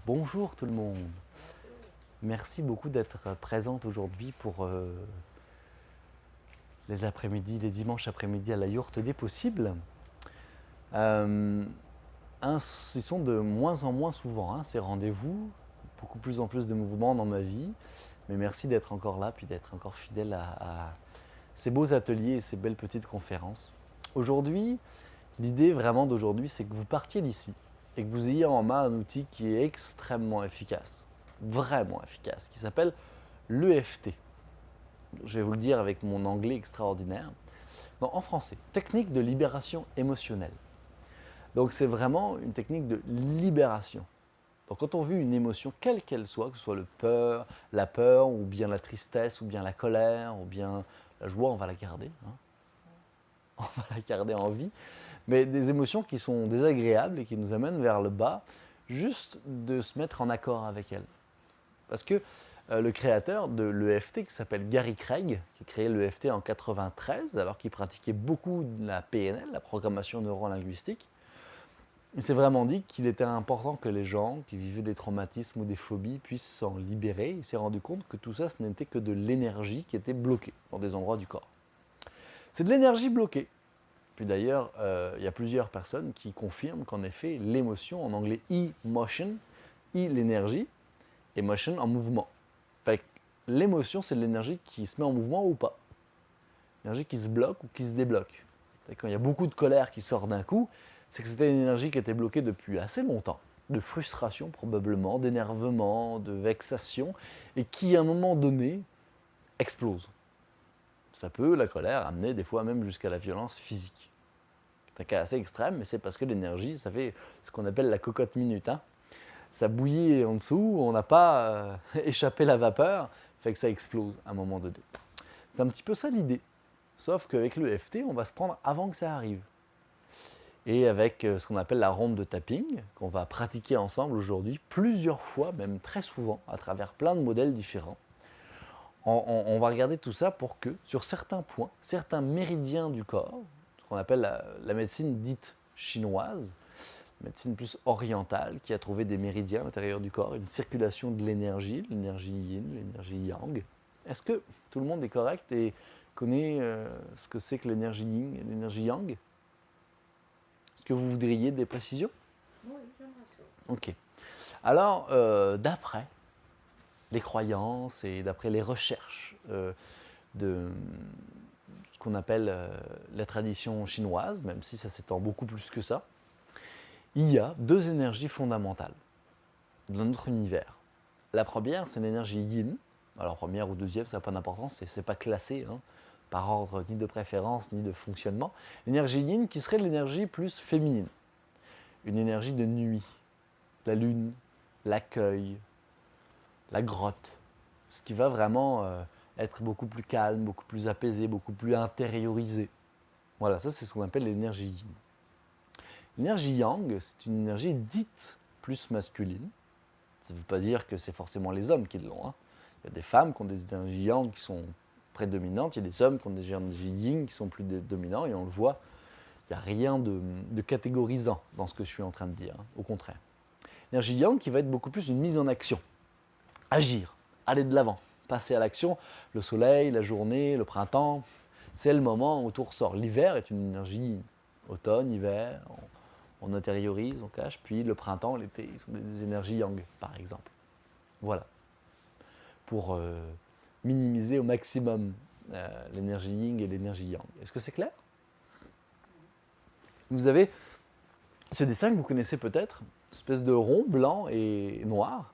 Bonjour tout le monde. Merci beaucoup d'être présente aujourd'hui pour les après-midi, les dimanches après-midi à la yourte des possibles. Euh, Ils sont de moins en moins souvent, ces rendez-vous, beaucoup plus en plus de mouvements dans ma vie. Mais merci d'être encore là, puis d'être encore fidèle à ces beaux ateliers et ces belles petites conférences. Aujourd'hui, l'idée vraiment d'aujourd'hui, c'est que vous partiez d'ici et que vous ayez en main un outil qui est extrêmement efficace, vraiment efficace, qui s'appelle l'EFT. Je vais vous le dire avec mon anglais extraordinaire. Non, en français, technique de libération émotionnelle. Donc c'est vraiment une technique de libération. Donc quand on vit une émotion, quelle qu'elle soit, que ce soit la peur, ou bien la tristesse, ou bien la colère, ou bien la joie, on va la garder. On va la garder en vie. Mais des émotions qui sont désagréables et qui nous amènent vers le bas, juste de se mettre en accord avec elles. Parce que le créateur de l'EFT, qui s'appelle Gary Craig, qui a créé l'EFT en 93, alors qu'il pratiquait beaucoup la PNL, la programmation neurolinguistique, il s'est vraiment dit qu'il était important que les gens qui vivaient des traumatismes ou des phobies puissent s'en libérer. Il s'est rendu compte que tout ça, ce n'était que de l'énergie qui était bloquée dans des endroits du corps. C'est de l'énergie bloquée. Puis d'ailleurs, il y a plusieurs personnes qui confirment qu'en effet, l'émotion, en anglais emotion, l'énergie, emotion en mouvement. Fait que l'émotion, c'est de l'énergie qui se met en mouvement ou pas. L'énergie qui se bloque ou qui se débloque. Quand il y a beaucoup de colère qui sort d'un coup, c'est que c'était une énergie qui était bloquée depuis assez longtemps, de frustration probablement, d'énervement, de vexation, et qui à un moment donné explose. Ça peut, la colère, amener des fois même jusqu'à la violence physique. C'est un cas assez extrême, mais c'est parce que l'énergie, ça fait ce qu'on appelle la cocotte minute. Ça bouillit en dessous, on n'a pas échappé la vapeur, fait que ça explose à un moment donné. C'est un petit peu ça l'idée. Sauf qu'avec le FT, on va se prendre avant que ça arrive. Et avec ce qu'on appelle la ronde de tapping, qu'on va pratiquer ensemble aujourd'hui, plusieurs fois, même très souvent, à travers plein de modèles différents, on va regarder tout ça pour que, sur certains points, certains méridiens du corps, ce qu'on appelle la médecine dite chinoise, médecine plus orientale, qui a trouvé des méridiens à l'intérieur du corps, une circulation de l'énergie yin, l'énergie yang. Est-ce que tout le monde est correct et connaît ce que c'est que l'énergie yin et l'énergie yang? Est-ce que vous voudriez des précisions? Oui, j'aimerais ça. Ok. Alors, d'après les croyances et d'après les recherches de ce qu'on appelle la tradition chinoise, même si ça s'étend beaucoup plus que ça, il y a deux énergies fondamentales dans notre univers. La première, c'est l'énergie yin. Alors première ou deuxième, ça n'a pas d'importance, c'est pas classé par ordre ni de préférence ni de fonctionnement. L'énergie yin qui serait l'énergie plus féminine, une énergie de nuit, la lune, l'accueil, la grotte, ce qui va vraiment être beaucoup plus calme, beaucoup plus apaisé, beaucoup plus intériorisé. Voilà, ça c'est ce qu'on appelle l'énergie yin. L'énergie yang, c'est une énergie dite plus masculine. Ça ne veut pas dire que c'est forcément les hommes qui l'ont. Il y a des femmes qui ont des énergies yang qui sont prédominantes, il y a des hommes qui ont des énergies yin qui sont plus dominants, et on le voit, il n'y a rien de catégorisant dans ce que je suis en train de dire, au contraire. L'énergie yang qui va être beaucoup plus une mise en action, agir, aller de l'avant, passer à l'action, le soleil, la journée, le printemps, c'est le moment où tout ressort. L'hiver est une énergie yin, automne, hiver, on intériorise, on cache, puis le printemps, l'été, ils sont des énergies yang, par exemple. Voilà. Pour minimiser au maximum l'énergie yin et l'énergie yang. Est-ce que c'est clair? Vous avez ce dessin que vous connaissez peut-être, une espèce de rond blanc et noir.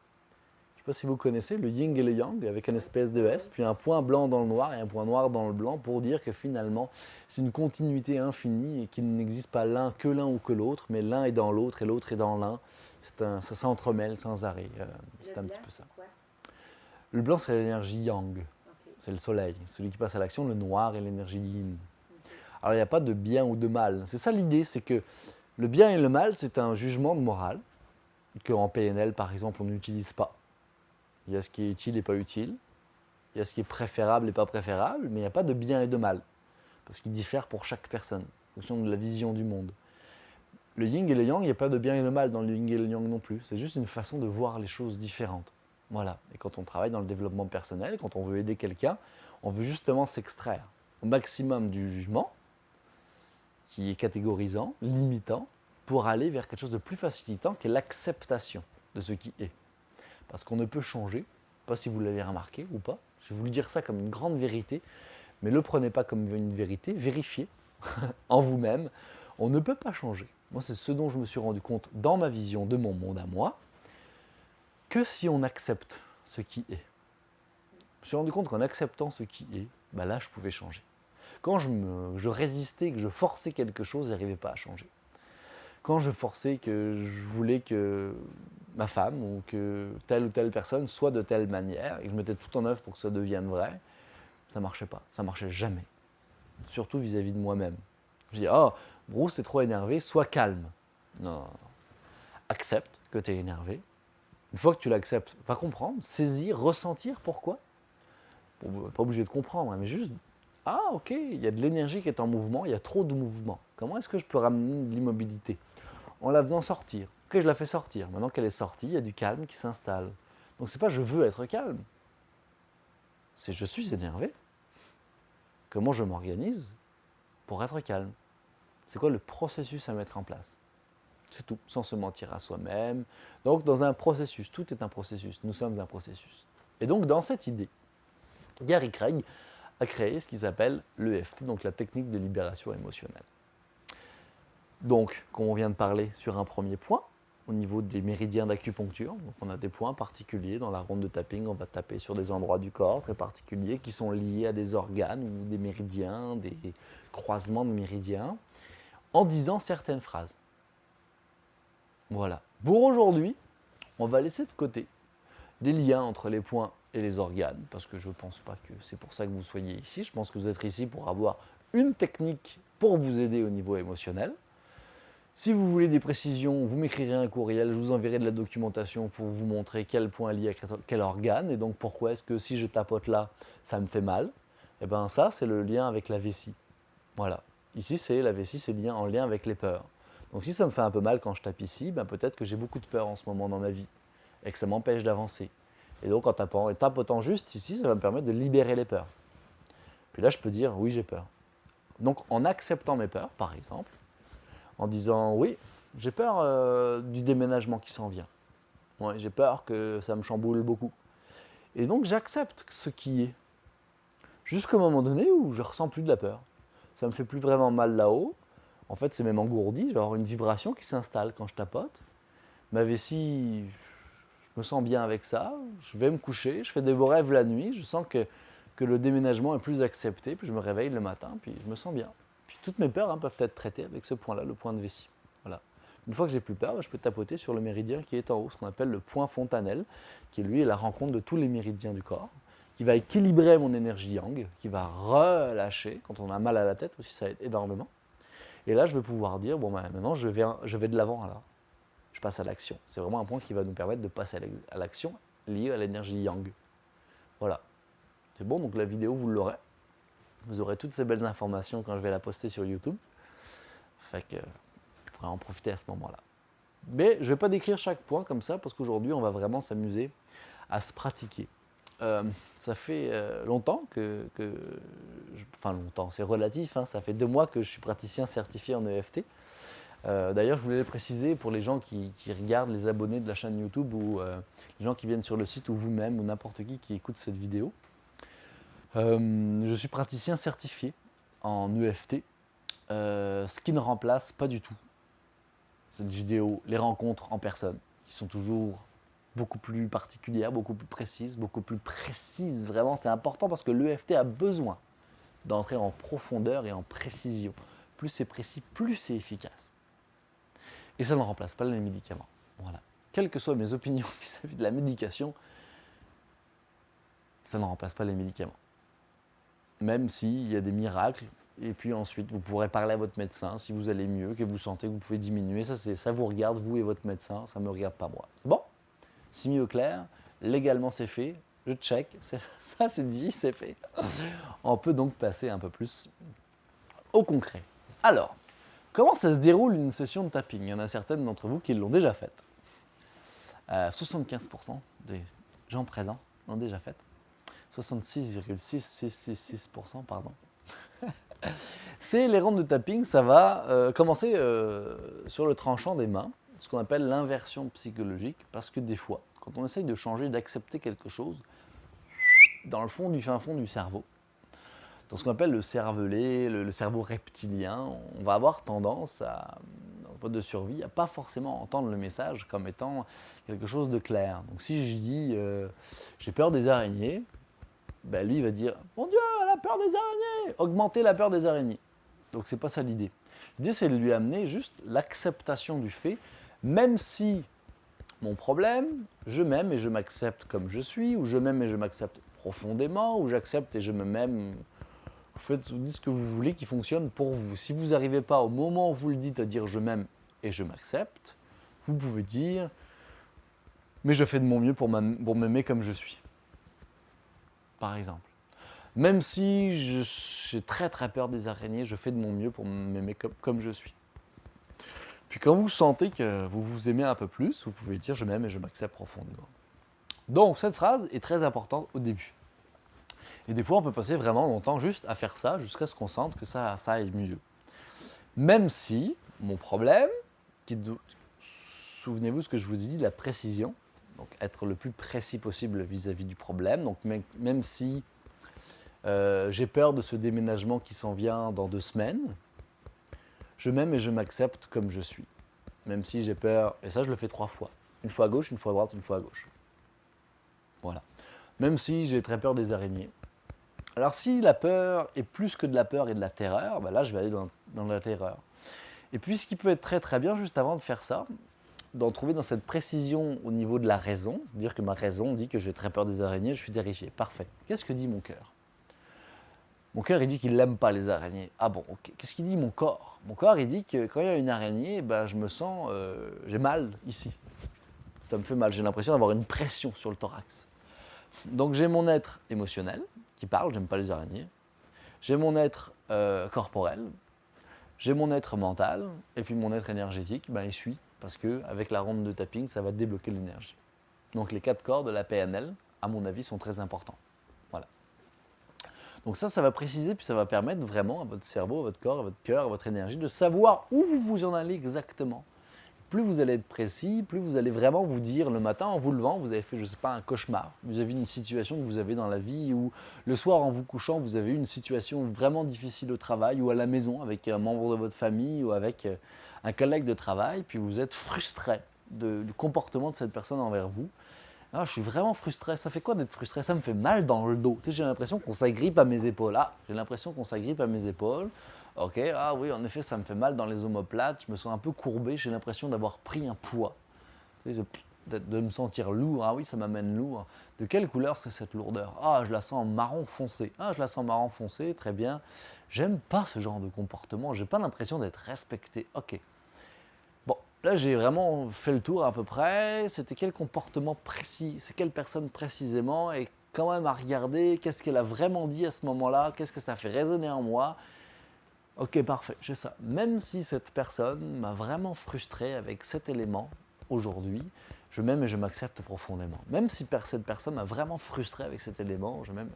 Je ne sais pas si vous connaissez le yin et le yang, avec une espèce de S, puis un point blanc dans le noir et un point noir dans le blanc, pour dire que finalement, c'est une continuité infinie et qu'il n'existe pas l'un ou que l'autre, mais l'un est dans l'autre et l'autre est dans l'un. Ça s'entremêle sans arrêt. C'est un petit peu ça. Quoi? Le blanc, c'est l'énergie yang. Okay. C'est le soleil, celui qui passe à l'action. Le noir est l'énergie yin. Okay. Alors, il n'y a pas de bien ou de mal. C'est ça l'idée, c'est que le bien et le mal, c'est un jugement de morale qu'en PNL, par exemple, on n'utilise pas. Il y a ce qui est utile et pas utile. Il y a ce qui est préférable et pas préférable, mais il n'y a pas de bien et de mal. Parce qu'il diffère pour chaque personne, en fonction de la vision du monde. Le yin et le yang, il n'y a pas de bien et de mal dans le yin et le yang non plus. C'est juste une façon de voir les choses différentes. Voilà. Et quand on travaille dans le développement personnel, quand on veut aider quelqu'un, on veut justement s'extraire au maximum du jugement, qui est catégorisant, limitant, pour aller vers quelque chose de plus facilitant, qui est l'acceptation de ce qui est. Parce qu'on ne peut changer, pas si vous l'avez remarqué ou pas. Je vais vous dire ça comme une grande vérité, mais ne le prenez pas comme une vérité, vérifiez en vous-même. On ne peut pas changer. Moi, c'est ce dont je me suis rendu compte dans ma vision de mon monde à moi, que si on accepte ce qui est. Je me suis rendu compte qu'en acceptant ce qui est, bah là, je pouvais changer. Quand je résistais, que je forçais quelque chose, je n'arrivais pas à changer. Quand je forçais que je voulais que ma femme ou que telle ou telle personne soit de telle manière et que je mettais tout en œuvre pour que ça devienne vrai, ça ne marchait pas, ça ne marchait jamais. Surtout vis-à-vis de moi-même. Je dis, oh, Bruce est trop énervé, sois calme. Non, accepte que tu es énervé. Une fois que tu l'acceptes, va comprendre, saisir, ressentir pourquoi. Bon, pas obligé de comprendre, mais juste, ah ok, il y a de l'énergie qui est en mouvement, il y a trop de mouvement. Comment est-ce que je peux ramener de l'immobilité? En la faisant sortir. Ok, je la fais sortir. Maintenant qu'elle est sortie, il y a du calme qui s'installe. Donc c'est pas je veux être calme, c'est je suis énervé. Comment je m'organise pour être calme? C'est quoi le processus à mettre en place? C'est tout, sans se mentir à soi-même. Donc dans un processus, tout est un processus, nous sommes un processus. Et donc dans cette idée, Gary Craig a créé ce qu'il appelle l'EFT, donc la technique de libération émotionnelle. Donc, comme on vient de parler sur un premier point, au niveau des méridiens d'acupuncture, donc on a des points particuliers dans la ronde de tapping, on va taper sur des endroits du corps très particuliers qui sont liés à des organes ou des méridiens, des croisements de méridiens, en disant certaines phrases. Voilà. Pour aujourd'hui, on va laisser de côté des liens entre les points et les organes, parce que je ne pense pas que c'est pour ça que vous soyez ici. Je pense que vous êtes ici pour avoir une technique pour vous aider au niveau émotionnel. Si vous voulez des précisions, vous m'écrirez un courriel, je vous enverrai de la documentation pour vous montrer quel point est lié à quel organe, et donc pourquoi est-ce que si je tapote là, ça me fait mal. Et bien ça, c'est le lien avec la vessie. Voilà. Ici, c'est la vessie, c'est en lien avec les peurs. Donc si ça me fait un peu mal quand je tape ici, ben peut-être que j'ai beaucoup de peur en ce moment dans ma vie, et que ça m'empêche d'avancer. Et donc en tapant et tapotant juste ici, ça va me permettre de libérer les peurs. Puis là, je peux dire, oui, j'ai peur. Donc en acceptant mes peurs, par exemple, en disant oui, j'ai peur du déménagement qui s'en vient. Ouais, j'ai peur que ça me chamboule beaucoup. Et donc j'accepte ce qui est. Jusqu'au moment donné où je ressens plus de la peur. Ça me fait plus vraiment mal là-haut. En fait, c'est même engourdi. Je vais avoir une vibration qui s'installe quand je tapote. Ma vessie, je me sens bien avec ça. Je vais me coucher. Je fais des beaux rêves la nuit. Je sens que le déménagement est plus accepté. Puis je me réveille le matin. Puis je me sens bien. Puis toutes mes peurs peuvent être traitées avec ce point-là, le point de vessie. Voilà. Une fois que j'ai plus peur, je peux tapoter sur le méridien qui est en haut, ce qu'on appelle le point fontanelle, qui lui est la rencontre de tous les méridiens du corps, qui va équilibrer mon énergie yang, qui va relâcher. Quand on a mal à la tête aussi, ça aide énormément. Et là, je vais pouvoir dire, bon, ben, maintenant, je vais de l'avant alors. Je passe à l'action. C'est vraiment un point qui va nous permettre de passer à l'action liée à l'énergie yang. Voilà. C'est bon, donc la vidéo, vous l'aurez. Vous aurez toutes ces belles informations quand je vais la poster sur YouTube. Fait que je pourrai en profiter à ce moment-là. Mais je ne vais pas décrire chaque point comme ça, parce qu'aujourd'hui, on va vraiment s'amuser à se pratiquer. Ça fait longtemps enfin longtemps, c'est relatif, hein, ça fait 2 mois que je suis praticien certifié en EFT. D'ailleurs, je voulais le préciser pour les gens qui regardent, les abonnés de la chaîne YouTube ou les gens qui viennent sur le site ou vous-même ou n'importe qui écoute cette vidéo. Je suis praticien certifié en EFT, ce qui ne remplace pas du tout cette vidéo, les rencontres en personne, qui sont toujours beaucoup plus particulières, beaucoup plus précises, vraiment c'est important parce que l'EFT a besoin d'entrer en profondeur et en précision. Plus c'est précis, plus c'est efficace. Et ça ne remplace pas les médicaments. Voilà. Quelles que soient mes opinions vis-à-vis de la médication, ça ne remplace pas les médicaments. Même s'il y a des miracles, et puis ensuite vous pourrez parler à votre médecin si vous allez mieux, que vous sentez que vous pouvez diminuer, ça vous regarde, vous et votre médecin, ça ne me regarde pas moi. C'est bon? C'est mis au clair, légalement c'est fait, je check, ça c'est dit, c'est fait. On peut donc passer un peu plus au concret. Alors, comment ça se déroule une session de tapping? Il y en a certaines d'entre vous qui l'ont déjà faite. 75% des gens présents l'ont déjà faite. 66,6666%, pardon. C'est les rondes de tapping, ça va commencer sur le tranchant des mains, ce qu'on appelle l'inversion psychologique, parce que des fois, quand on essaye de changer, d'accepter quelque chose, dans le fond du fin fond du cerveau, dans ce qu'on appelle le cervelet, le cerveau reptilien, on va avoir tendance, dans le mode de survie, à pas forcément entendre le message comme étant quelque chose de clair. Donc si je dis j'ai peur des araignées, ben lui il va dire mon Dieu, elle a peur des araignées, augmenter la peur des araignées. Donc c'est pas ça l'idée. L'idée c'est de lui amener juste l'acceptation du fait, même si mon problème, je m'aime et je m'accepte comme je suis, ou je m'aime et je m'accepte profondément, ou j'accepte et je me m'aime. Vous dites ce que vous voulez qui fonctionne pour vous. Si vous n'arrivez pas au moment où vous le dites à dire je m'aime et je m'accepte, vous pouvez dire mais je fais de mon mieux pour m'aimer comme je suis. Par exemple. Même si j'ai très très peur des araignées, je fais de mon mieux pour m'aimer comme je suis. Puis quand vous sentez que vous vous aimez un peu plus, vous pouvez dire je m'aime et je m'accepte profondément. Donc cette phrase est très importante au début. Et des fois, on peut passer vraiment longtemps juste à faire ça, jusqu'à ce qu'on sente que ça aille mieux. Même si, mon problème, souvenez-vous ce que je vous ai dit, la précision, donc être le plus précis possible vis-à-vis du problème, donc même si j'ai peur de ce déménagement qui s'en vient dans 2 semaines, je m'aime et je m'accepte comme je suis. Même si j'ai peur, et ça je le fais 3 fois, une fois à gauche, une fois à droite, une fois à gauche. Voilà. Même si j'ai très peur des araignées. Alors si la peur est plus que de la peur et de la terreur, ben là je vais aller dans la terreur. Et puis ce qui peut être très très bien juste avant de faire ça, d'en trouver dans cette précision au niveau de la raison, c'est-à-dire que ma raison dit que j'ai très peur des araignées, je suis terrifié. Parfait. Qu'est-ce que dit mon cœur? Mon cœur il dit qu'il n'aime pas les araignées. Ah bon, ok. Qu'est-ce qu'il dit mon corps? Mon corps il dit que quand il y a une araignée, ben, je me sens, j'ai mal ici. Ça me fait mal, j'ai l'impression d'avoir une pression sur le thorax. Donc j'ai mon être émotionnel qui parle, j'aime pas les araignées. J'ai mon être corporel, j'ai mon être mental, et puis mon être énergétique, ben, il suit, parce qu'avec la ronde de tapping, ça va débloquer l'énergie. Donc les 4 corps de la PNL, à mon avis, sont très importants. Voilà. Donc ça va préciser, puis ça va permettre vraiment à votre cerveau, à votre corps, à votre cœur, à votre énergie, de savoir où vous en allez exactement. Plus vous allez être précis, plus vous allez vraiment vous dire le matin en vous levant, vous avez fait, je ne sais pas, un cauchemar. Vous avez une situation que vous avez dans la vie, ou le soir en vous couchant, vous avez eu une situation vraiment difficile au travail ou à la maison avec un membre de votre famille ou avec un collègue de travail, puis vous êtes frustré du comportement de cette personne envers vous. Ah, je suis vraiment frustré. Ça fait quoi d'être frustré? Ça me fait mal dans le dos. Tu sais, j'ai l'impression qu'on s'agrippe à mes épaules. Ah, j'ai l'impression qu'on s'agrippe à mes épaules. Ok, ah oui, en effet, ça me fait mal dans les omoplates, je me sens un peu courbé, j'ai l'impression d'avoir pris un poids, de me sentir lourd, ah oui, ça m'amène lourd. De quelle couleur serait cette lourdeur? Ah, je la sens marron foncé, ah, je la sens marron foncé, très bien. J'aime pas ce genre de comportement, j'ai pas l'impression d'être respecté, ok. Bon, là j'ai vraiment fait le tour à peu près, c'était quel comportement précis, c'est quelle personne précisément, et quand même à regarder, qu'est-ce qu'elle a vraiment dit à ce moment-là, qu'est-ce que ça fait résonner en moi. Ok, parfait, j'ai ça. Même si cette personne m'a vraiment frustré avec cet élément aujourd'hui, je m'aime et je m'accepte profondément. Même si cette personne m'a vraiment frustré avec cet élément, je m'aime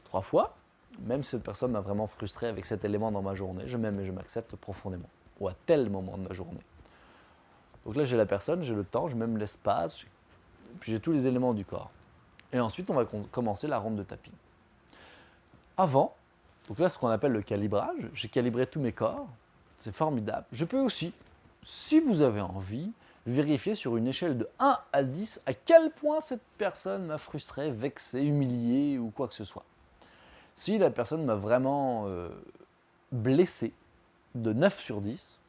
3 fois. Même si cette personne m'a vraiment frustré avec cet élément dans ma journée, je m'aime et je m'accepte profondément. Ou à tel moment de ma journée. Donc là, j'ai la personne, j'ai le temps, j'ai même l'espace, puis j'ai tous les éléments du corps. Et ensuite, on va commencer la ronde de tapping. Avant, donc là, ce qu'on appelle le calibrage, j'ai calibré tous mes corps, c'est formidable. Je peux aussi, si vous avez envie, vérifier sur une échelle de 1 à 10 à quel point cette personne m'a frustré, vexé, humilié ou quoi que ce soit. Si la personne m'a vraiment blessé de 9 sur 10,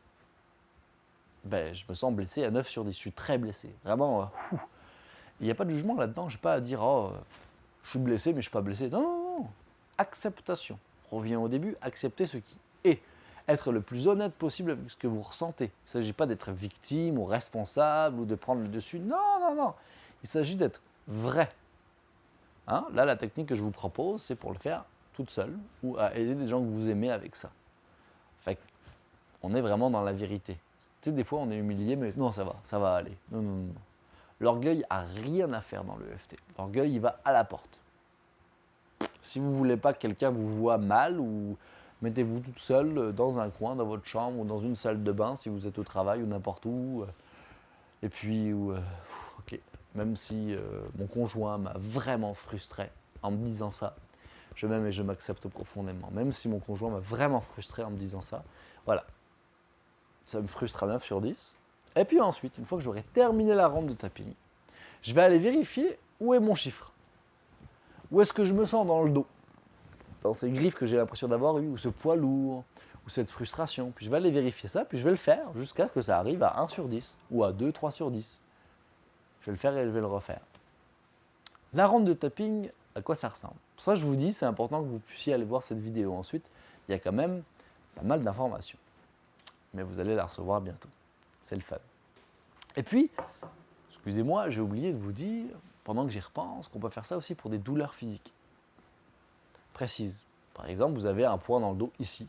ben, je me sens blessé à 9 sur 10, je suis très blessé, vraiment, il n'y a pas de jugement là-dedans, je n'ai pas à dire, oh, je suis blessé mais je ne suis pas blessé. Non, non, non, acceptation. Revient au début, accepter ce qui est. Être le plus honnête possible avec ce que vous ressentez. Il ne s'agit pas d'être victime ou responsable ou de prendre le dessus. Non, non, non. Il s'agit d'être vrai. Hein? Là, la technique que je vous propose, c'est pour le faire toute seule ou à aider des gens que vous aimez avec ça. Fait on est vraiment dans la vérité. Tu sais, des fois, on est humilié, mais non, ça va aller. Non, non, non. L'orgueil a rien à faire dans le EFT. L'orgueil, il va à la porte. Si vous ne voulez pas que quelqu'un vous voit mal, ou mettez-vous toute seule dans un coin, dans votre chambre, ou dans une salle de bain, si vous êtes au travail, ou n'importe où. Et puis, ok, même si mon conjoint m'a vraiment frustré en me disant ça, je m'aime et je m'accepte profondément. Même si mon conjoint m'a vraiment frustré en me disant ça, voilà, ça me frustre à 9 sur 10. Et puis ensuite, une fois que j'aurai terminé la ronde de tapping, je vais aller vérifier où est mon chiffre. Où est-ce que je me sens dans le dos? Dans ces griffes que j'ai l'impression d'avoir eues, ou ce poids lourd, ou cette frustration. Puis je vais aller vérifier ça, puis je vais le faire jusqu'à ce que ça arrive à 1 sur 10, ou à 2, 3 sur 10. Je vais le faire et je vais le refaire. La ronde de tapping, à quoi ça ressemble? Pour ça, je vous dis, c'est important que vous puissiez aller voir cette vidéo ensuite. Il y a quand même pas mal d'informations. Mais vous allez la recevoir bientôt. C'est le fun. Et puis, excusez-moi, j'ai oublié de vous dire, pendant que j'y repense, qu'on peut faire ça aussi pour des douleurs physiques précises. Par exemple, vous avez un point dans le dos ici.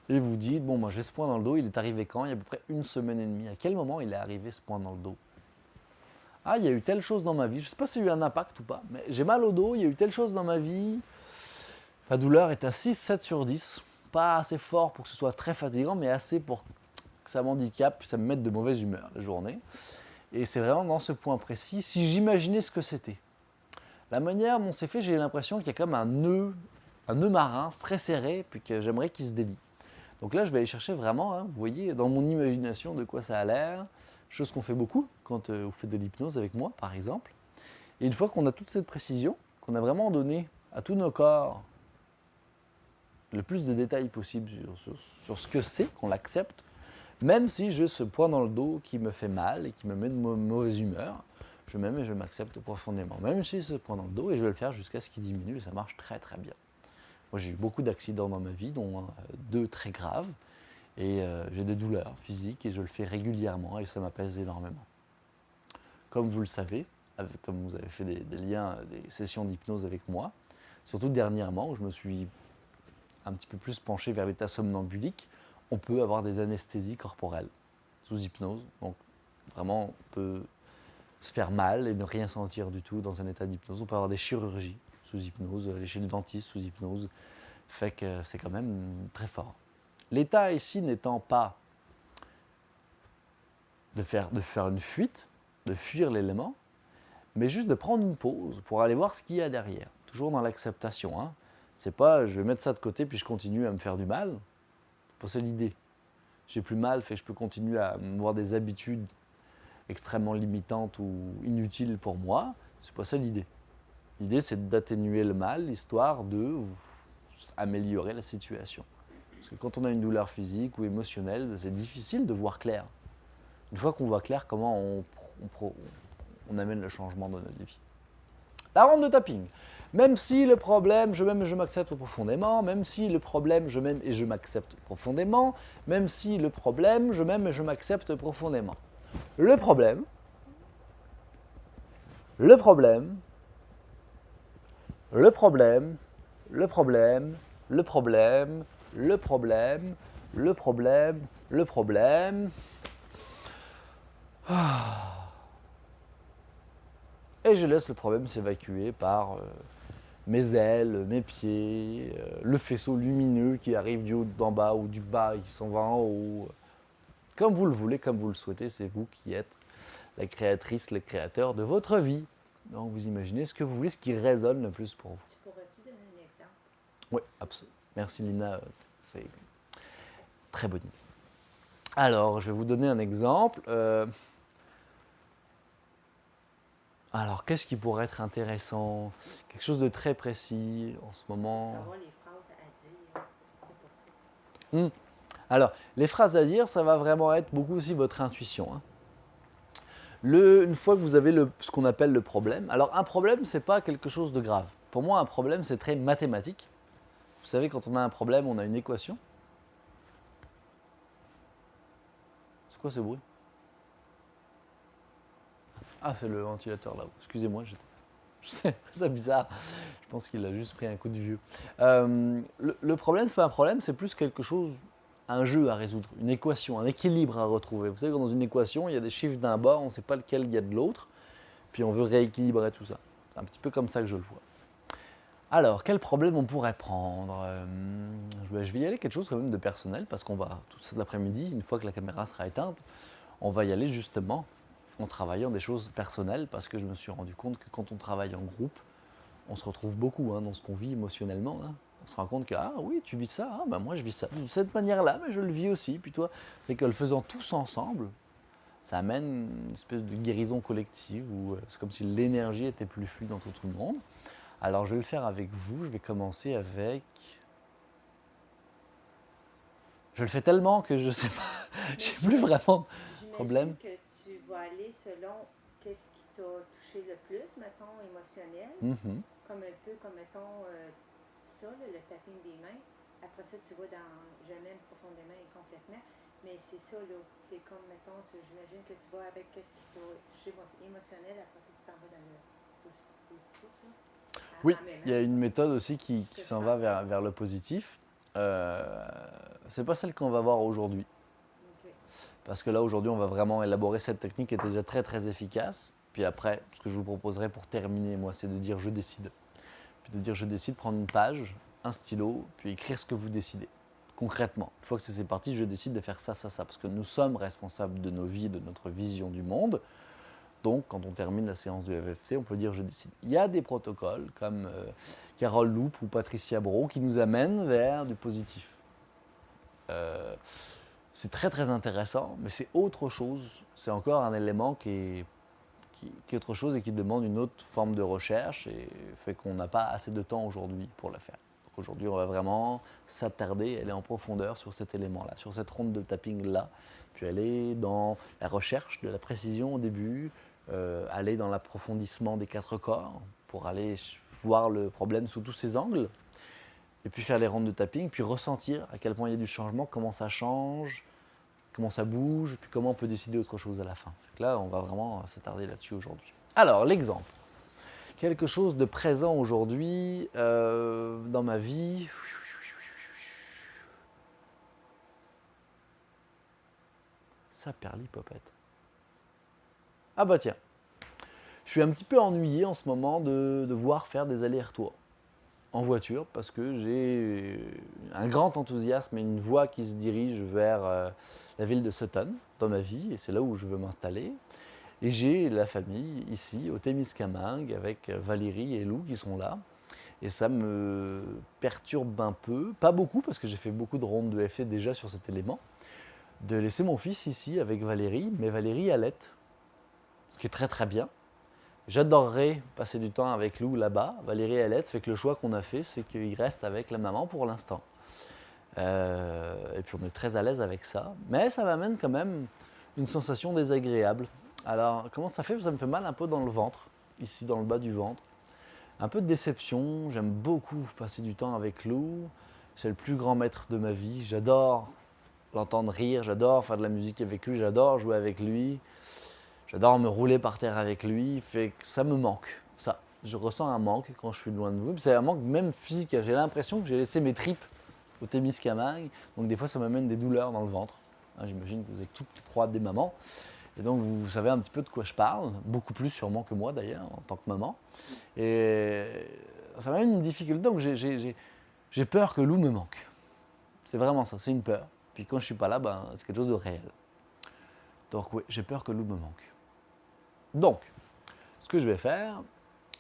Et vous dites, bon, moi j'ai ce point dans le dos, il est arrivé quand? Il y a à peu près 1 semaine et demie. À quel moment il est arrivé ce point dans le dos? Ah, il y a eu telle chose dans ma vie. Je ne sais pas s'il y a eu un impact ou pas, mais j'ai mal au dos, il y a eu telle chose dans ma vie. La douleur est à 6, 7 sur 10. Pas assez fort pour que ce soit très fatigant, mais assez pour que ça m'handicape, ça me mette de mauvaise humeur la journée. Et c'est vraiment dans ce point précis, si j'imaginais ce que c'était. La manière dont c'est fait, j'ai l'impression qu'il y a comme un nœud marin très serré, puis que j'aimerais qu'il se délie. Donc là, je vais aller chercher vraiment, hein, vous voyez, dans mon imagination de quoi ça a l'air, chose qu'on fait beaucoup quand vous faites de l'hypnose avec moi, par exemple. Et une fois qu'on a toute cette précision, qu'on a vraiment donné à tous nos corps le plus de détails possible sur ce que c'est, qu'on l'accepte, même si j'ai ce point dans le dos qui me fait mal et qui me met de mauvaise humeur, je m'aime et je m'accepte profondément. Même si ce point dans le dos, et je vais le faire jusqu'à ce qu'il diminue, et ça marche très très bien. Moi, j'ai eu beaucoup d'accidents dans ma vie, dont 2 très graves, et j'ai des douleurs physiques, et je le fais régulièrement, et ça m'apaise énormément. Comme vous le savez, comme vous avez fait des liens, des sessions d'hypnose avec moi, surtout dernièrement, où je me suis un petit peu plus penché vers l'état somnambulique, on peut avoir des anesthésies corporelles sous hypnose. Donc vraiment, on peut se faire mal et ne rien sentir du tout dans un état d'hypnose. On peut avoir des chirurgies sous hypnose, aller chez le dentiste sous hypnose. Fait que c'est quand même très fort. L'état ici n'étant pas de faire une fuite, de fuir l'élément, mais juste de prendre une pause pour aller voir ce qu'il y a derrière. Toujours dans l'acceptation. Hein. C'est pas je vais mettre ça de côté puis je continue à me faire du mal. C'est pas ça l'idée. J'ai plus mal, fait que je peux continuer à avoir des habitudes extrêmement limitantes ou inutiles pour moi. C'est pas ça l'idée. L'idée, c'est d'atténuer le mal, histoire de améliorer la situation. Parce que quand on a une douleur physique ou émotionnelle, c'est difficile de voir clair. Une fois qu'on voit clair, comment on amène le changement dans notre vie. La ronde de tapping. Même si le problème, je m'aime et je m'accepte profondément, même si le problème, je m'aime et je m'accepte profondément, même si le problème, je m'aime et je m'accepte profondément. Le problème, le problème, le problème, le problème, le problème, le problème, le problème, le problème. Et je laisse le problème s'évacuer par mes ailes, mes pieds, le faisceau lumineux qui arrive du haut d'en bas ou du bas et qui s'en va en haut. Comme vous le voulez, comme vous le souhaitez, c'est vous qui êtes la créatrice, le créateur de votre vie. Donc vous imaginez ce que vous voulez, ce qui résonne le plus pour vous. Pourrais-tu donner un exemple? Oui, absolument. Merci Lina, c'est très bonne idée. Alors, je vais vous donner un exemple. Alors, qu'est-ce qui pourrait être intéressant? Quelque chose de très précis en ce moment. Savoir les phrases à dire, c'est pour ça. Alors, les phrases à dire, ça va vraiment être beaucoup aussi votre intuition. Hein. Une fois que vous avez ce qu'on appelle le problème, alors un problème, c'est pas quelque chose de grave. Pour moi, un problème, c'est très mathématique. Vous savez, quand on a un problème, on a une équation. C'est quoi ce bruit? Ah, c'est le ventilateur là-haut. Excusez-moi, c'est bizarre. Je pense qu'il a juste pris un coup de vieux. Le problème, c'est pas un problème, c'est plus quelque chose un jeu à résoudre, une équation, un équilibre à retrouver. Vous savez, dans une équation, il y a des chiffres d'un bord, on ne sait pas lequel il y a de l'autre, puis on veut rééquilibrer tout ça. C'est un petit peu comme ça que je le vois. Alors, quel problème on pourrait prendre Je vais y aller quelque chose quand même de personnel, parce qu'on va, tout cet après-midi, une fois que la caméra sera éteinte, on va y aller justement en travaillant des choses personnelles, parce que je me suis rendu compte que quand on travaille en groupe, on se retrouve beaucoup dans ce qu'on vit émotionnellement. On se rend compte que, ah oui, tu vis ça, ah ben moi je vis ça de cette manière-là, mais je le vis aussi. Puis toi, c'est que le faisant tous ensemble, ça amène une espèce de guérison collective où c'est comme si l'énergie était plus fluide entre tout le monde. Alors je vais le faire avec vous, je vais commencer avec... Je le fais tellement que je sais pas, j'ai plus vraiment de problème. J'imagine que tu vas aller selon qu'est-ce qui t'a touché le plus, mettons, émotionnel. Comme un peu, comme mettons, ça, là, le tapping des mains. Après ça, tu vas dans je m'aime profondément et complètement. Mais c'est ça, là. C'est comme, mettons, j'imagine que tu vas avec qu'est-ce qui t'a touché émotionnel. Après ça, tu t'en vas dans le positif, là. Oui, il y a une méthode aussi qui s'en va vers le positif. C'est pas celle qu'on va voir aujourd'hui. Okay. Parce que là, aujourd'hui, on va vraiment élaborer cette technique qui est déjà très très efficace. Puis après, ce que je vous proposerai pour terminer, moi, c'est de dire je décide. Puis de dire je décide, prendre une page, un stylo, puis écrire ce que vous décidez. Concrètement, une fois que c'est parti, je décide de faire ça, ça, ça. Parce que nous sommes responsables de nos vies, de notre vision du monde. Donc, quand on termine la séance du FFT, on peut dire je décide. Il y a des protocoles comme Carole Loup ou Patricia Bro qui nous amènent vers du positif. C'est très très intéressant, mais c'est autre chose. C'est encore un élément qui est autre chose et qui demande une autre forme de recherche et fait qu'on n'a pas assez de temps aujourd'hui pour le faire. Donc aujourd'hui, on va vraiment s'attarder, aller en profondeur sur cet élément-là, sur cette ronde de tapping-là, puis aller dans la recherche de la précision au début, aller dans l'approfondissement des 4 corps pour aller voir le problème sous tous ses angles, et puis faire les rondes de tapping, puis ressentir à quel point il y a du changement, comment ça change, comment ça bouge, puis comment on peut décider autre chose à la fin. Donc là, on va vraiment s'attarder là-dessus aujourd'hui. Alors, l'exemple. Quelque chose de présent aujourd'hui dans ma vie. Ça perlipopette. Ah bah tiens, je suis un petit peu ennuyé en ce moment de devoir faire des allers-retours en voiture parce que j'ai un grand enthousiasme et une voie qui se dirige vers la ville de Sutton dans ma vie et c'est là où je veux m'installer. Et j'ai la famille ici au Témiscamingue avec Valérie et Lou qui sont là. Et ça me perturbe un peu, pas beaucoup parce que j'ai fait beaucoup de rondes de FT déjà sur cet élément, de laisser mon fils ici avec Valérie, mais Valérie allait, ce qui est très très bien. J'adorerais passer du temps avec Lou là-bas. Valérie allait, fait que le choix qu'on a fait, c'est qu'il reste avec la maman pour l'instant. Et puis on est très à l'aise avec ça. Mais ça m'amène quand même une sensation désagréable. Alors comment ça fait? Ça me fait mal un peu dans le ventre, ici dans le bas du ventre. Un peu de déception. J'aime beaucoup passer du temps avec Lou. C'est le plus grand maître de ma vie. J'adore l'entendre rire, j'adore faire de la musique avec lui, j'adore jouer avec lui. J'adore me rouler par terre avec lui, fait que ça me manque, ça. Je ressens un manque quand je suis loin de vous. C'est un manque même physique. J'ai l'impression que j'ai laissé mes tripes au Témiscamingue, donc des fois ça m'amène des douleurs dans le ventre. J'imagine que vous êtes toutes les trois des mamans, et donc vous savez un petit peu de quoi je parle, beaucoup plus sûrement que moi d'ailleurs, en tant que maman. Et ça m'amène une difficulté, donc j'ai peur que Lou me manque. C'est vraiment ça, c'est une peur. Puis quand je suis pas là, c'est quelque chose de réel. Donc oui, j'ai peur que Lou me manque. Donc, ce que je vais faire,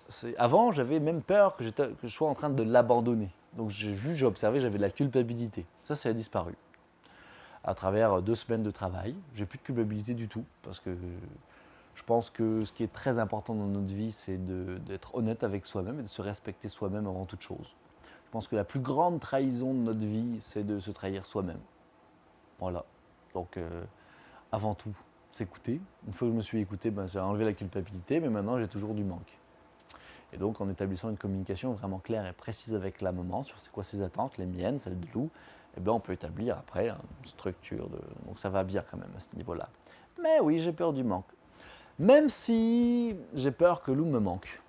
c'est... Avant, j'avais même peur que je sois en train de l'abandonner. Donc j'ai observé, j'avais de la culpabilité. Ça a disparu. À travers 2 semaines de travail, j'ai plus de culpabilité du tout. Parce que je pense que ce qui est très important dans notre vie, c'est d'être honnête avec soi-même et de se respecter soi-même avant toute chose. Je pense que la plus grande trahison de notre vie, c'est de se trahir soi-même. Voilà. Donc, avant tout, s'écouter. Une fois que je me suis écouté, j'ai enlevé la culpabilité, mais maintenant j'ai toujours du manque. Et donc en établissant une communication vraiment claire et précise avec la maman sur c'est quoi ses attentes, les miennes, celles de Lou, on peut établir après une structure. Donc ça va bien quand même à ce niveau-là. Mais oui, j'ai peur du manque. Même si j'ai peur que Lou me manque,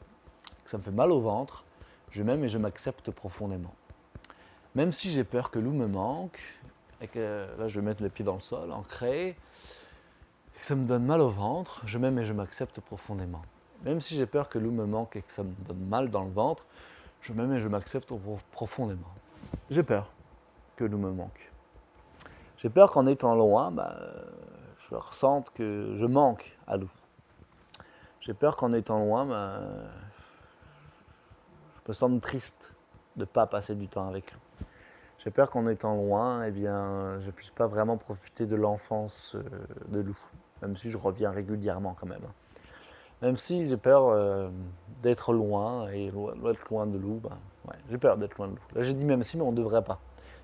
que ça me fait mal au ventre, je m'aime et je m'accepte profondément. Même si j'ai peur que Lou me manque, et que là je vais mettre les pieds dans le sol, ancré, et que ça me donne mal au ventre, je m'aime et je m'accepte profondément. Même si j'ai peur que Lou me manque et que ça me donne mal dans le ventre, je m'aime et je m'accepte profondément. J'ai peur que Lou me manque. J'ai peur qu'en étant loin, je ressente que je manque à Lou. J'ai peur qu'en étant loin, je me sente triste de ne pas passer du temps avec Lou. J'ai peur qu'en étant loin, je ne puisse pas vraiment profiter de l'enfance de Lou, même si je reviens régulièrement quand même. Même si j'ai peur d'être loin et d'être loin de Lou, ouais, j'ai peur d'être loin de Lou. Là j'ai dit même si, mais on ne devrait pas.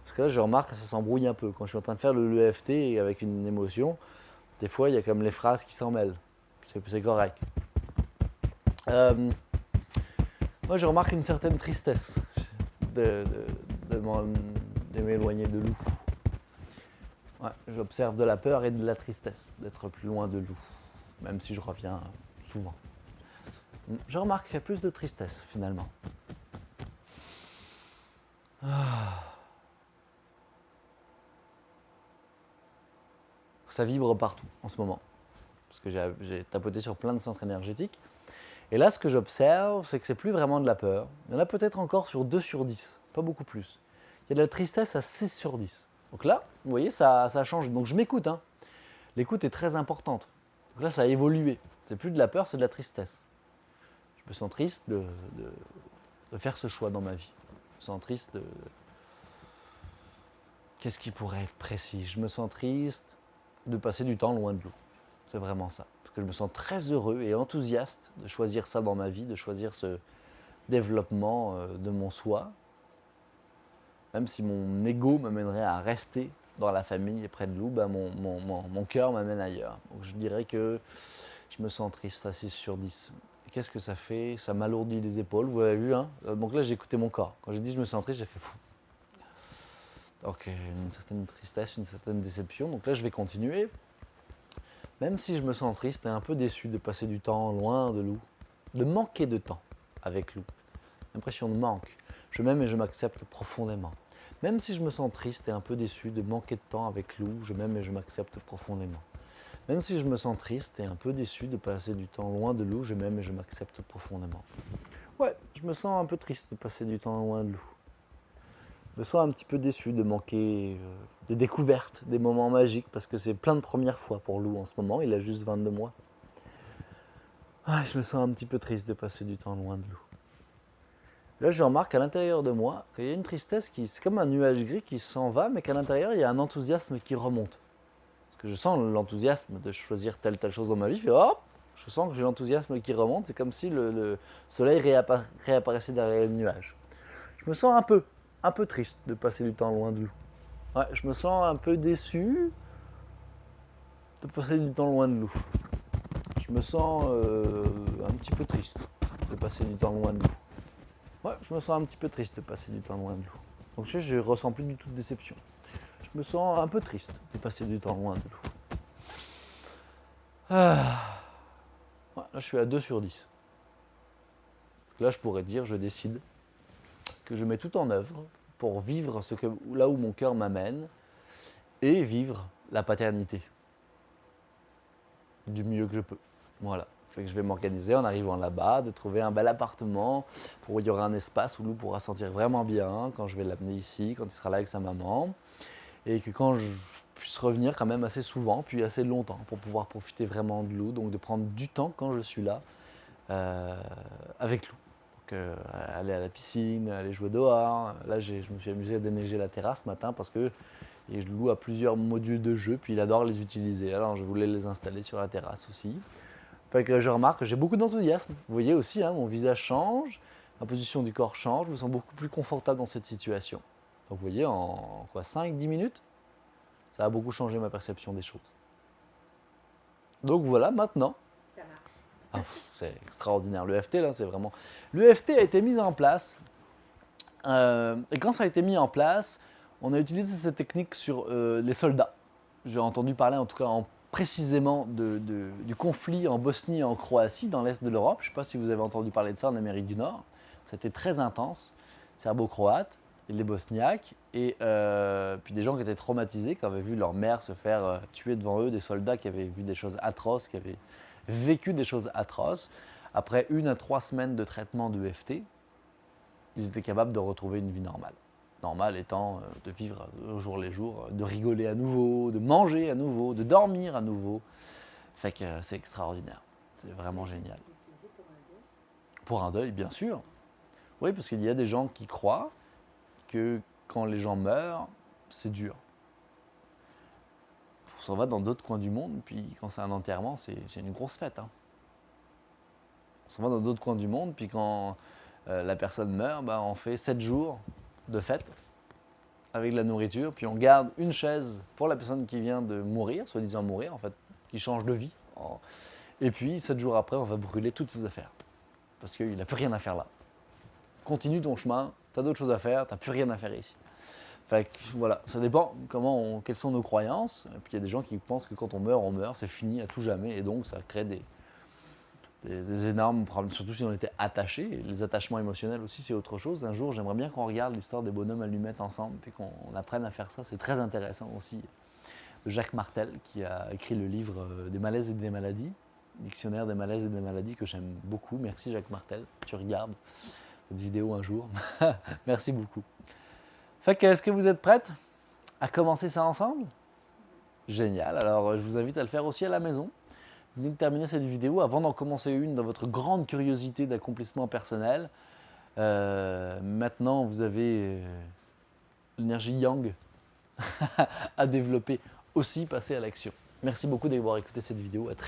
Parce que là je remarque que ça s'embrouille un peu. Quand je suis en train de faire l'EFT avec une émotion, des fois il y a comme les phrases qui s'en mêlent. C'est correct. Moi je remarque une certaine tristesse de m'éloigner de Lou. Ouais, j'observe de la peur et de la tristesse d'être plus loin de Lou, même si je reviens souvent. Je remarque qu'il y a plus de tristesse finalement. Ça vibre partout en ce moment, parce que j'ai tapoté sur plein de centres énergétiques. Et là, ce que j'observe, c'est que c'est plus vraiment de la peur. Il y en a peut-être encore sur 2 sur 10, pas beaucoup plus. Il y a de la tristesse à 6 sur 10. Donc là, vous voyez, ça change. Donc je m'écoute. Hein. L'écoute est très importante. Donc là, ça a évolué. C'est plus de la peur, c'est de la tristesse. Je me sens triste de faire ce choix dans ma vie. Je me sens triste de... Qu'est-ce qui pourrait être précis? Je me sens triste de passer du temps loin de Lou. C'est vraiment ça. Parce que je me sens très heureux et enthousiaste de choisir ça dans ma vie, de choisir ce développement de mon soi. Même si mon ego m'amènerait à rester dans la famille et près de Lou, mon cœur m'amène ailleurs. Donc je dirais que je me sens triste à 6 sur 10. Et qu'est-ce que ça fait? Ça m'alourdit les épaules, vous avez vu, hein? Donc là j'ai écouté mon corps. Quand j'ai dit je me sens triste, j'ai fait fou. Donc une certaine tristesse, une certaine déception. Donc là je vais continuer. Même si je me sens triste et un peu déçu de passer du temps loin de Lou, de manquer de temps avec Lou, l'impression de manque, je m'aime et je m'accepte profondément. Même si je me sens triste et un peu déçu de manquer de temps avec Lou, je m'aime et je m'accepte profondément. Même si je me sens triste et un peu déçu de passer du temps loin de Lou, je m'aime et je m'accepte profondément. Ouais, je me sens un peu triste de passer du temps loin de Lou. Je me sens un petit peu déçu de manquer des découvertes, des moments magiques, parce que c'est plein de premières fois pour Lou en ce moment, il a juste 22 mois. Ah, je me sens un petit peu triste de passer du temps loin de Lou. Là, je remarque à l'intérieur de moi qu'il y a une tristesse qui, c'est comme un nuage gris qui s'en va, mais qu'à l'intérieur, il y a un enthousiasme qui remonte. Parce que je sens l'enthousiasme de choisir telle chose dans ma vie, hop, je sens que j'ai l'enthousiasme qui remonte, c'est comme si le soleil réapparaissait derrière le nuage. Je me sens un peu triste de passer du temps loin de Lou. Ouais, je me sens un peu déçu de passer du temps loin de Lou. Je me sens un petit peu triste de passer du temps loin de Lou. Ouais, je me sens un petit peu triste de passer du temps loin de Lou. Donc je ne ressens plus du tout de déception. Je me sens un peu triste de passer du temps loin de Lou. Ah. Ouais, là, je suis à 2 sur 10. Là, je pourrais dire, je décide que je mets tout en œuvre pour vivre là où mon cœur m'amène et vivre la paternité du mieux que je peux. Voilà. Fait que je vais m'organiser en arrivant là-bas, de trouver un bel appartement où il y aura un espace où Lou pourra sentir vraiment bien quand je vais l'amener ici, quand il sera là avec sa maman. Et que quand je puisse revenir quand même assez souvent, puis assez longtemps, pour pouvoir profiter vraiment de Lou, donc de prendre du temps quand je suis là avec Lou. Donc aller à la piscine, aller jouer dehors. Là, je me suis amusé à déneiger la terrasse ce matin parce que Lou a plusieurs modules de jeu, puis il adore les utiliser. Alors je voulais les installer sur la terrasse aussi. Fait que je remarque que j'ai beaucoup d'enthousiasme. Vous voyez aussi, hein, mon visage change, la position du corps change, je me sens beaucoup plus confortable dans cette situation. Donc vous voyez, en 5-10 minutes, ça a beaucoup changé ma perception des choses. Donc voilà, maintenant, Ça marche. c'est extraordinaire. L'EFT, là, c'est vraiment... L'EFT a été mis en place, et quand ça a été mis en place, on a utilisé cette technique sur les soldats. J'ai entendu parler, en tout cas, précisément du conflit en Bosnie et en Croatie, dans l'est de l'Europe. Je ne sais pas si vous avez entendu parler de ça en Amérique du Nord. C'était très intense, serbo-croate. et les Bosniaques, et puis des gens qui étaient traumatisés, qui avaient vu leur mère se faire tuer devant eux, des soldats qui avaient vu des choses atroces, qui avaient vécu des choses atroces. Après 1 à 3 semaines de traitement de EFT, ils étaient capables de retrouver une vie normale. Normale étant de vivre au jour les jours, de rigoler à nouveau, de manger à nouveau, de dormir à nouveau. Fait que c'est extraordinaire. C'est vraiment génial. Utilisé pour un deuil. Pour un deuil, bien sûr. Oui, parce qu'il y a des gens qui croient que quand les gens meurent, c'est dur. On s'en va dans d'autres coins du monde, puis quand c'est un enterrement, c'est une grosse fête. Hein. On s'en va dans d'autres coins du monde, puis quand la personne meurt, bah, on fait 7 jours de fête avec de la nourriture, puis on garde une chaise pour la personne qui vient de mourir, soi-disant mourir en fait, qui change de vie. Et puis 7 jours après, on va brûler toutes ses affaires, parce qu'il n'a plus rien à faire là. Continue ton chemin, tu as d'autres choses à faire, tu n'as plus rien à faire ici. Fait que, voilà, ça dépend quelles sont nos croyances. Et puis il y a des gens qui pensent que quand on meurt, c'est fini à tout jamais, et donc ça crée des énormes problèmes, surtout si on était attaché. Les attachements émotionnels aussi, c'est autre chose. Un jour, j'aimerais bien qu'on regarde l'histoire des bonhommes allumettes ensemble, puis qu'on apprenne à faire ça. C'est très intéressant aussi. Jacques Martel, qui a écrit le livre des malaises et des maladies, dictionnaire des malaises et des maladies, que j'aime beaucoup. Merci Jacques Martel, tu regardes cette vidéo un jour. Merci beaucoup. Fait que, est-ce que vous êtes prêtes à commencer ça ensemble? Génial, alors je vous invite à le faire aussi à la maison. Vous venez de terminer cette vidéo, avant d'en commencer une dans votre grande curiosité d'accomplissement personnel. Maintenant, vous avez l'énergie yang à développer, aussi passer à l'action. Merci beaucoup d'avoir écouté cette vidéo, à très